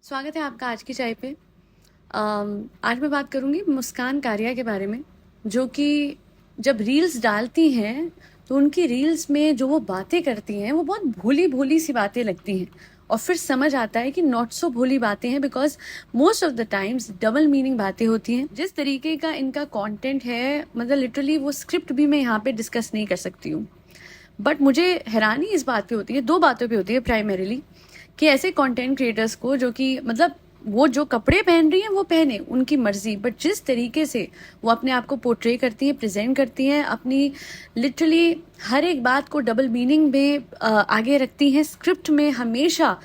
स्वागत है आपका आज की चाय पे। आज मैं बात करूंगी मुस्कान कारिया के बारे में, जो कि जब रील्स डालती हैं तो उनकी रील्स में जो वो बातें करती हैं वो बहुत भोली भोली सी बातें लगती हैं, और फिर समझ आता है कि नॉट सो भोली बातें हैं, because most of the times double meaning बातें होती हैं। जिस तरीके का इनका कंटेंट है, मतलब लिटरली वो स्क्रिप्ट भी मैं यहाँ पे डिस्कस नहीं कर सकती हूँ। बट मुझे हैरानी इस बात पे होती है, दो बातों पे होती है प्राइमरीली, कि ऐसे कंटेंट क्रिएटर्स को जो कि मतलब वो जो कपड़े पहन रही हैं वो पहने, उनकी मर्जी, बट जिस तरीके से वो अपने आप को पोर्ट्रे करती हैं, प्रेजेंट करती हैं, अपनी लिटरली हर एक बात को डबल मीनिंग में आगे रखती हैं। स्क्रिप्ट में हमेशा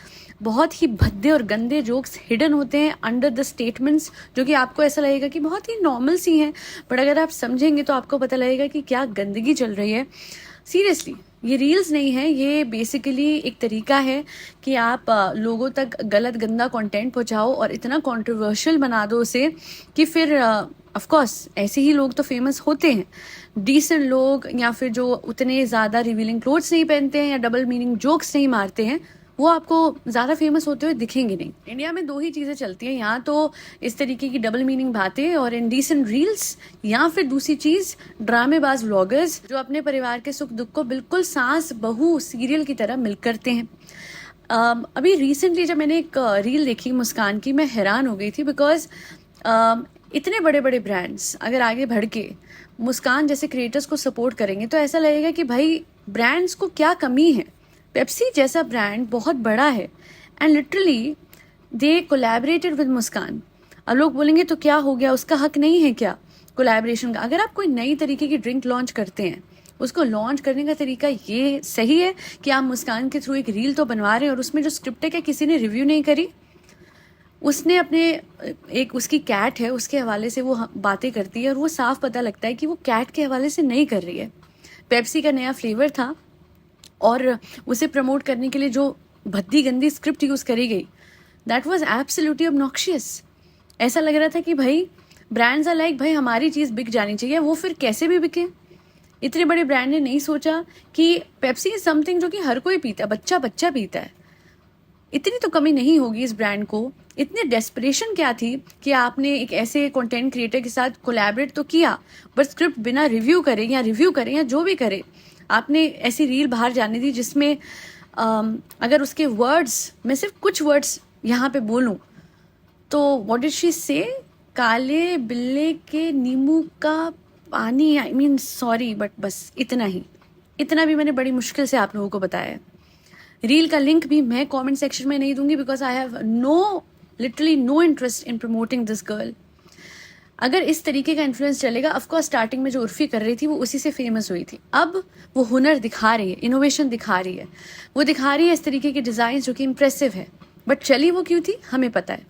बहुत ही भद्दे और गंदे जोक्स हिडन होते हैं अंडर द स्टेटमेंट्स, जो कि आपको ऐसा लगेगा कि बहुत ही नॉर्मल सी हैं, बट अगर आप समझेंगे तो आपको पता लगेगा कि क्या गंदगी चल रही है। सीरियसली, ये रील्स नहीं है, ये बेसिकली एक तरीका है कि आप लोगों तक गलत गंदा कंटेंट पहुंचाओ और इतना कंट्रोवर्शियल बना दो उसे कि फिर ऑफ कोर्स ऐसे ही लोग तो फेमस होते हैं। डिसेंट लोग या फिर जो उतने ज़्यादा रिवीलिंग क्लोथ्स नहीं पहनते हैं या डबल मीनिंग जोक्स नहीं मारते हैं, वो आपको ज़्यादा फेमस होते हुए दिखेंगे नहीं। इंडिया में दो ही चीज़ें चलती हैं, यहाँ तो इस तरीके की डबल मीनिंग बातें और इनडिसेंट रील्स, या फिर दूसरी चीज़ ड्रामेबाज व्लॉगर्स जो अपने परिवार के सुख दुख को बिल्कुल सास बहू सीरियल की तरह मिल करते हैं। अभी रिसेंटली जब मैंने एक रील देखी मुस्कान की, मैं हैरान हो गई थी, बिकॉज इतने बड़े बड़े ब्रांड्स अगर आगे बढ़ के मुस्कान जैसे क्रिएटर्स को सपोर्ट करेंगे तो ऐसा लगेगा कि भाई ब्रांड्स को क्या कमी है। पेप्सी जैसा ब्रांड बहुत बड़ा है and literally they collaborated with Muskan. अब लोग बोलेंगे तो क्या हो गया, उसका हक नहीं है क्या कोलैबोरेशन का? अगर आप कोई नई तरीके की ड्रिंक लॉन्च करते हैं, उसको लॉन्च करने का तरीका ये सही है कि आप मुस्कान के थ्रू एक रील तो बनवा रहे हैं और उसमें जो स्क्रिप्ट है क्या किसी ने रिव्यू नहीं करी? उसने अपने एक उसकी कैट है उसके हवाले से वो बातें करती है और वो साफ पता लगता है कि वो कैट के हवाले से नहीं कर रही है। पेप्सी का नया फ्लेवर था और उसे प्रमोट करने के लिए जो भद्दी गंदी स्क्रिप्ट यूज करी गई, दैट वाज एब्सोल्युटली ऑब्नॉक्शियस। ऐसा लग रहा था कि भाई ब्रांड्स आर लाइक, भाई हमारी चीज बिक जानी चाहिए, वो फिर कैसे भी बिके। इतने बड़े ब्रांड ने नहीं सोचा कि पेप्सी इज समथिंग जो कि हर कोई पीता है, बच्चा बच्चा पीता है। इतनी तो कमी नहीं होगी इस ब्रांड को। इतनी डेस्परेशन क्या थी कि आपने एक ऐसे कंटेंट क्रिएटर के साथ कोलैबोरेट तो किया, बट स्क्रिप्ट बिना रिव्यू करें या जो भी करे, आपने ऐसी रील बाहर जाने दी जिसमें अगर उसके वर्ड्स, मैं सिर्फ कुछ वर्ड्स यहाँ पे बोलूं तो व्हाट डिड शी से, काले बिल्ले के नींबू का पानी, आई मीन सॉरी, बट बस इतना भी मैंने बड़ी मुश्किल से आप लोगों को बताया है। रील का लिंक भी मैं कमेंट सेक्शन में नहीं दूंगी, because I have literally no interest in promoting this girl. अगर इस तरीके का इन्फ्लुएंस चलेगा, ऑफकोर्स स्टार्टिंग में जो उर्फी कर रही थी वो उसी से फेमस हुई थी, अब वो हुनर दिखा रही है, इनोवेशन दिखा रही है, वो दिखा रही है इस तरीके के डिजाइन जो कि इंप्रेसिव है। बट चली वो क्यों थी हमें पता है।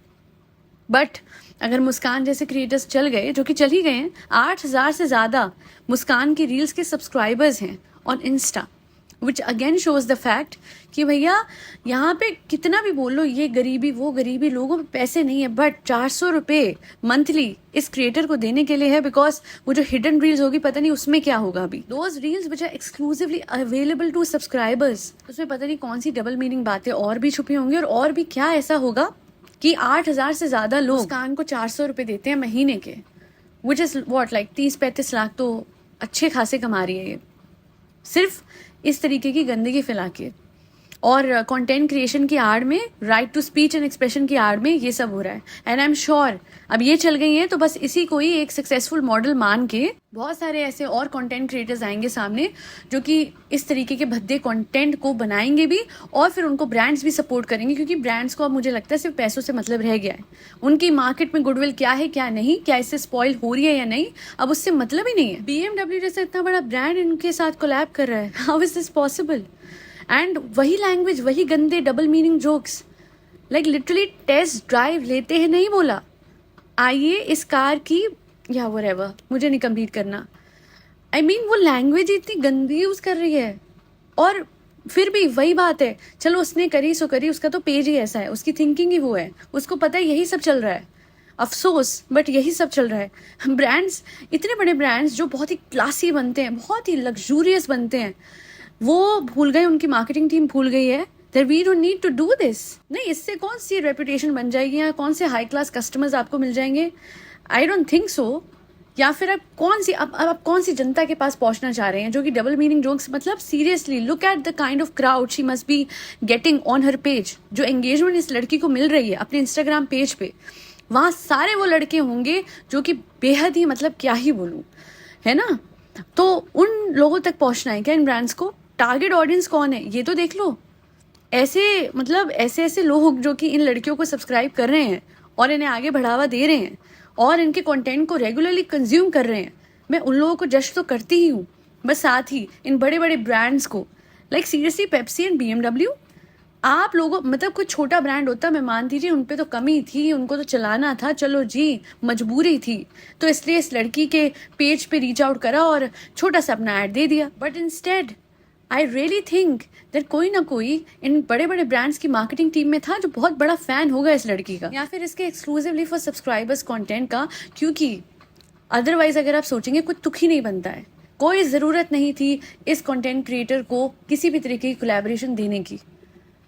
बट अगर मुस्कान जैसे क्रिएटर्स चल गए, जो कि चल ही गए हैं, 8,000 से ज्यादा मुस्कान की रील्स के सब्सक्राइबर्स हैं on Insta, which again shows the fact कि भैया यहाँ पे कितना भी बोल लो ये गरीबी वो गरीबी, लोगों पे पैसे नहीं है, बट 400 रुपये मंथली इस क्रिएटर को देने के लिए है, बिकॉज वो जो हिडन रील्स होगी पता नहीं उसमें क्या होगा। अभी those reels which are exclusively available to subscribers, उसमें पता नहीं कौन सी डबल मीनिंग बातें और भी छुपी होंगी, और भी क्या ऐसा होगा कि 8,000 से ज्यादा लोग मुस्कान को 400 रुपये देते हैं महीने के, which is what like 30-35 lakh तो अच्छे खासे कमा रही है ये, सिर्फ इस तरीके की गंदगी फैला के। और कंटेंट क्रिएशन की आड़ में, right to speech and expression की आड़ में ये सब हो रहा है। एंड आई एम श्योर अब ये चल गई हैं तो बस इसी को ही एक सक्सेसफुल मॉडल मान के बहुत सारे ऐसे और कंटेंट क्रिएटर्स आएंगे सामने जो कि इस तरीके के भद्दे कंटेंट को बनाएंगे भी, और फिर उनको ब्रांड्स भी सपोर्ट करेंगे, क्योंकि ब्रांड्स को अब मुझे लगता है सिर्फ पैसों से मतलब रह गया है। उनकी मार्केट में गुडविल क्या है क्या नहीं, क्या इससे स्पॉइल हो रही है या नहीं, अब उससे मतलब ही नहीं है। BMW जैसा इतना बड़ा ब्रांड इनके साथ कोलैब कर रहा है, how is this possible? And वही लैंग्वेज, वही गंदे double meaning jokes, like literally test drive लेते हैं नहीं बोला, आइए इस कार की या व्हाटएवर, मुझे नहीं कंप्लीट करना। आई मीन वो लैंग्वेज इतनी गंदी यूज कर रही है, और फिर भी वही बात है, चलो उसने करी सो करी, उसका तो पेज ही ऐसा है, उसकी थिंकिंग ही वो है, उसको पता है यही सब चल रहा है, अफसोस बट यही सब चल रहा है। ब्रांड्स, इतने बड़े ब्रांड्स जो बहुत ही क्लासी बनते हैं, बहुत ही लग्जूरियस बनते हैं, वो भूल गए, उनकी मार्केटिंग टीम भूल गई है that we don't need to do this. नहीं, इससे कौन सी रेपुटेशन बन जाएगी या कौन से हाई क्लास कस्टमर्स आपको मिल जाएंगे? I don't think so. या फिर आप कौन सी जनता के पास पहुंचना चाह रहे हैं जो कि डबल मीनिंग जोक्स, मतलब seriously look at the kind of crowd she must be getting on her page. जो एंगेजमेंट इस लड़की को मिल रही है अपने इंस्टाग्राम पेज पे, वहां सारे वो लड़के होंगे जो कि बेहद ही, मतलब क्या ही बोलूं, है ना. तो उन लोगों तक पहुंचना है क्या इन ब्रांड्स को? टारगेट ऑडियंस कौन है ये तो देख लो. ऐसे लोग जो कि इन लड़कियों को सब्सक्राइब कर रहे हैं और इन्हें आगे बढ़ावा दे रहे हैं और इनके कंटेंट को रेगुलरली कंज्यूम कर रहे हैं, मैं उन लोगों को जज तो करती ही हूँ, बस साथ ही इन बड़े बड़े ब्रांड्स को, like seriously Pepsi and BMW. आप लोगों, मतलब कोई छोटा ब्रांड होता मैं मानती थी, उनपे तो कमी थी, उनको तो चलाना था, चलो जी मजबूरी थी, तो इसलिए इस लड़की के पेज पे रीच आउट करा और छोटा सा अपना ऐड दे दिया. But instead I really think that कोई ना कोई इन बड़े बड़े ब्रांड्स की मार्केटिंग टीम में था जो बहुत बड़ा फैन होगा इस लड़की का, या फिर इसके एक्सक्लूसिवली फॉर सब्सक्राइबर्स कंटेंट का. क्योंकि अदरवाइज अगर आप सोचेंगे कुछ तुक ही नहीं बनता है. कोई ज़रूरत नहीं थी इस कंटेंट क्रिएटर को किसी भी तरीके की कोलैबोरेशन देने की.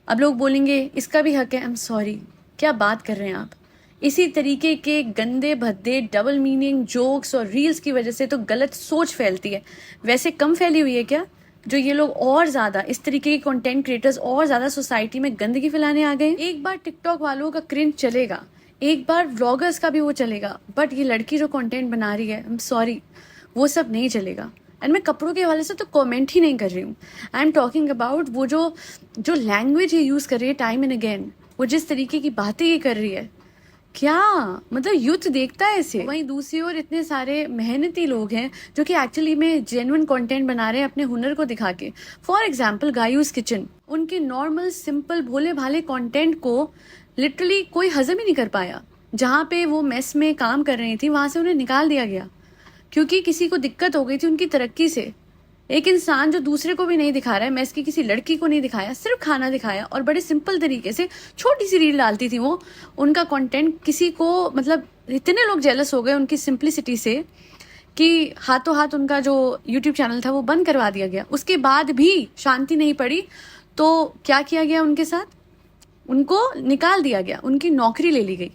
अब लोग बोलेंगे इसका भी हक है. आई एम सॉरी, क्या बात कर रहे हैं आप? इसी तरीके के गंदे भद्दे डबल मीनिंग जोक्स और रील्स की वजह से तो गलत सोच फैलती है. वैसे कम फैली हुई है क्या, जो ये लोग और ज़्यादा इस तरीके के कंटेंट क्रिएटर्स और ज़्यादा सोसाइटी में गंदगी फैलाने आ गए. एक बार टिकटॉक वालों का क्रिंज चलेगा, एक बार व्लॉगर्स का भी वो चलेगा, बट ये लड़की जो कंटेंट बना रही है, आई एम सॉरी, वो सब नहीं चलेगा. एंड मैं कपड़ों के हवाले से तो कमेंट ही नहीं कर रही हूँ. आई एम टॉकिंग अबाउट वो जो लैंग्वेज ये यूज़ कर रही है टाइम एंड अगेन, वो जिस तरीके की बातें ये कर रही है, क्या मतलब यूथ देखता है इसे. वहीं दूसरी ओर इतने सारे मेहनती लोग हैं जो कि एक्चुअली में जेन्युइन कंटेंट बना रहे हैं अपने हुनर को दिखा के. फॉर एग्जांपल गायूज किचन, उनके नॉर्मल सिंपल भोले भाले कंटेंट को लिटरली कोई हजम ही नहीं कर पाया. जहाँ पे वो मेस में काम कर रही थी वहां से उन्हें निकाल दिया गया क्योंकि किसी को दिक्कत हो गई थी उनकी तरक्की से. एक इंसान जो दूसरे को भी नहीं दिखा रहा है, मेस की किसी लड़की को नहीं दिखाया, सिर्फ खाना दिखाया और बड़े सिंपल तरीके से छोटी सी रील डालती थी वो. उनका कंटेंट किसी को, मतलब इतने लोग जेलस हो गए उनकी सिंप्लिसिटी से कि हाथों हाथ उनका जो यूट्यूब चैनल था वो बंद करवा दिया गया. उसके बाद भी शांति नहीं पड़ी तो क्या किया गया उनके साथ? उनको निकाल दिया गया, उनकी नौकरी ले ली गई.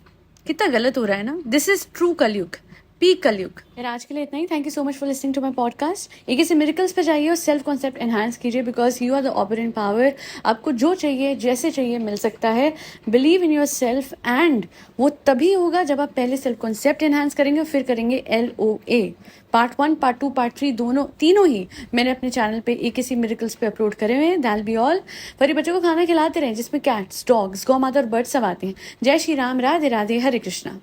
कितना गलत हो रहा है ना. This is true Kalyug, peak Kalyug. यार आज के लिए इतना ही. Thank you so much for listening to my podcast. एक ऐसे मिरेकल्स पे जाइए और सेल्फ कॉन्सेप्ट एनहांस कीजिए, because you are the operant power. आपको जो चाहिए जैसे चाहिए मिल सकता है. Believe in your self, and वो तभी होगा जब आप पहले सेल्फ कॉन्सेप्ट एनहांस करेंगे और फिर करेंगे LOA. पार्ट 1, पार्ट 2, पार्ट 3 तीनों ही मैंने अपने चैनल पे एक ऐसी मिरेकल्स पे अपलोड करे हुए हैं. दैल बी ऑल. पर ये बच्चों को खाना खिलाते रहें जिसमें कैट्स, डॉग्स, गौ माता और बर्ड्स सब आते हैं. जय श्री राम, राधे राधे, हरे कृष्णा.